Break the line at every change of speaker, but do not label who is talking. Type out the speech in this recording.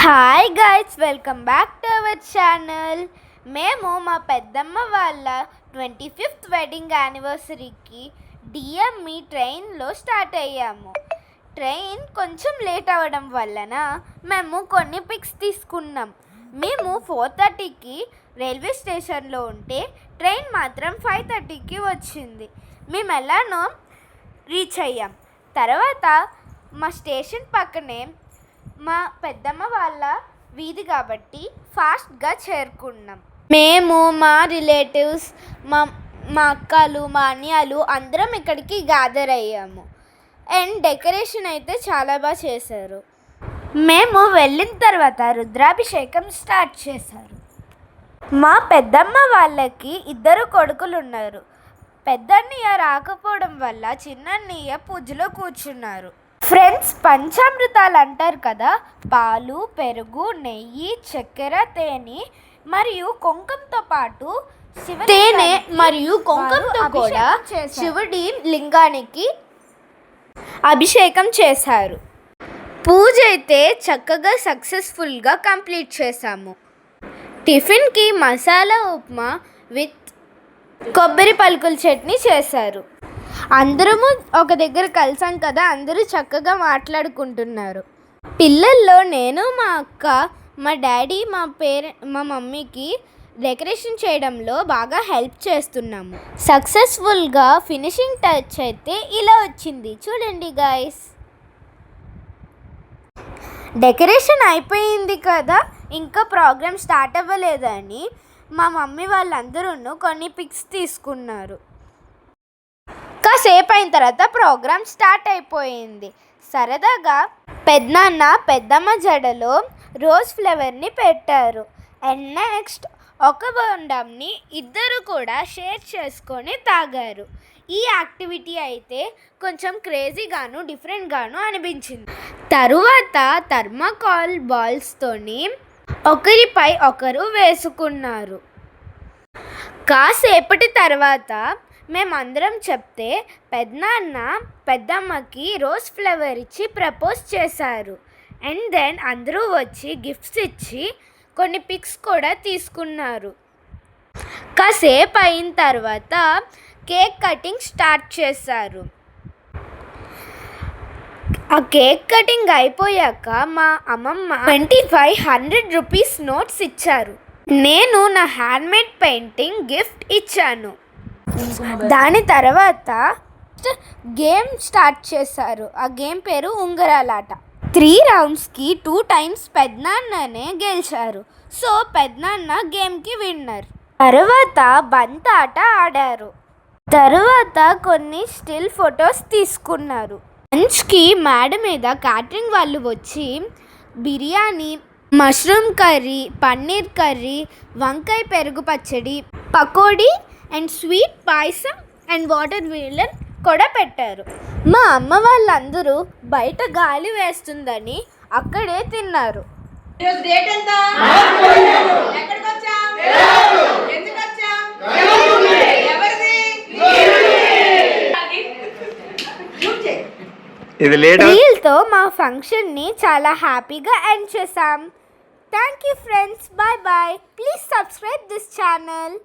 Hi guys, welcome back to our channel. మేము మా పెద్దమ్మ వాళ్ళ 25th వెడ్డింగ్ యానివర్సరీకి డిఎంఈ ట్రైన్లో స్టార్ట్ అయ్యాము. ట్రైన్ కొంచెం లేట్ అవ్వడం వలన మేము కొన్ని పిక్స్ తీసుకున్నాం. మేము 4:30కి రైల్వే స్టేషన్లో ఉంటే ట్రైన్ మాత్రం 5:30కి వచ్చింది. మేము ఎలానో రీచ్ అయ్యాం. తర్వాత మా స్టేషన్ పక్కనే మా పెద్దమ్మ వాళ్ళ వీధి కాబట్టి ఫాస్ట్గా చేరుకున్నాం. మేము, మా రిలేటివ్స్, మా అక్కలు, మా అన్నయ్యలు అందరం ఇక్కడికి గ్యాదర్ అయ్యాము. అండ్ డెకరేషన్ అయితే చాలా బాగా చేశారు. మేము వెళ్ళిన తర్వాత రుద్రాభిషేకం స్టార్ట్ చేశారు. మా పెద్దమ్మ వాళ్ళకి 2 కొడుకులు ఉన్నారు. పెద్దన్నయ్య రాకపోవడం వల్ల చిన్నన్నయ్య పూజలో కూర్చున్నారు. ఫ్రెండ్స్, పంచామృతాలు అంటారు కదా, పాలు, పెరుగు, నెయ్యి, చక్కెర, తేనె మరియు కుంకుమతో పాటు తేనె మరియు కుంకుమతో కూడా శివుడి లింగానికి అభిషేకం చేశారు. పూజ అయితే చక్కగా సక్సెస్ఫుల్గా కంప్లీట్ చేశాము. టిఫిన్కి మసాలా ఉప్మా విత్ కొబ్బరి పలుకుల చట్నీ చేశారు. అందరము ఒక దగ్గర కలిసాం కదా, అందరూ చక్కగా మాట్లాడుకుంటున్నారు. పిల్లల్లో నేను, మా అక్క, మా డాడీ, మా మమ్మీకి డెకరేషన్ చేయడంలో బాగా హెల్ప్ చేస్తున్నాము. సక్సెస్ఫుల్గా ఫినిషింగ్ టచ్ అయితే ఇలా వచ్చింది, చూడండి గాయస్. డెకరేషన్ అయిపోయింది కదా, ఇంకా ప్రోగ్రామ్ స్టార్ట్ అవ్వలేదని మా మమ్మీ వాళ్ళందరూ కొన్ని పిక్స్ తీసుకున్నారు. కాసేపు అయిన తర్వాత ప్రోగ్రామ్ స్టార్ట్ అయిపోయింది. సరదాగా పెద్దనాన్న పెద్దమ్మ జడలో రోజ్ ఫ్లేవర్ని పెట్టారు. అండ్ నెక్స్ట్ ఒక బొండంని ఇద్దరు కూడా షేర్ చేసుకొని తాగారు. ఈ యాక్టివిటీ అయితే కొంచెం క్రేజీగాను డిఫరెంట్గాను అనిపించింది. తరువాత థర్మాకోల్ బాల్స్తోని ఒకరిపై ఒకరు వేసుకున్నారు. కాసేపటి తర్వాత మేమందరం చెప్తే పెద్దనాన్న పెద్దమ్మకి రోజ్ ఫ్లవర్ ఇచ్చి ప్రపోజ్ చేశారు. అండ్ దెన్ అందరూ వచ్చి గిఫ్ట్స్ ఇచ్చి కొన్ని పిక్స్ కూడా తీసుకున్నారు. కాసేపు అయిన తర్వాత కేక్ కటింగ్ స్టార్ట్ చేశారు. ఆ కేక్ కటింగ్ అయిపోయాక మా అమ్మమ్మ 2500 రూపీస్ నోట్స్ ఇచ్చారు. నేను నా హ్యాండ్మేడ్ పెయింటింగ్ గిఫ్ట్ ఇచ్చాను. దాని తర్వాత గేమ్ స్టార్ట్ చేశారు. ఆ గేమ్ పేరు ఉంగరాలాట. 3 రౌండ్స్కి 2 టైమ్స్ పెద్దనాన్ననే గెలిచారు. సో పెద్దనాన్న గేమ్కి విన్నర్. తర్వాత బంతాట ఆడారు. తర్వాత కొన్ని స్టిల్ ఫొటోస్ తీసుకున్నారు. లంచ్కి మేడ మీద క్యాటరింగ్ వాళ్ళు వచ్చి biryani, mushroom curry, paneer curry, వంకాయ పెరుగు పచ్చడి, pakodi and sweet payasam and watermelon కూడా పెట్టారు. మా అమ్మ వాళ్ళందరూ బయట గాలి వేస్తుందని అక్కడే తిన్నారు. వీళ్ళతో మా ఫంక్షన్ని చాలా హ్యాపీగా ఎండ్ చేసాం. Thank you friends, bye bye. Please subscribe this channel.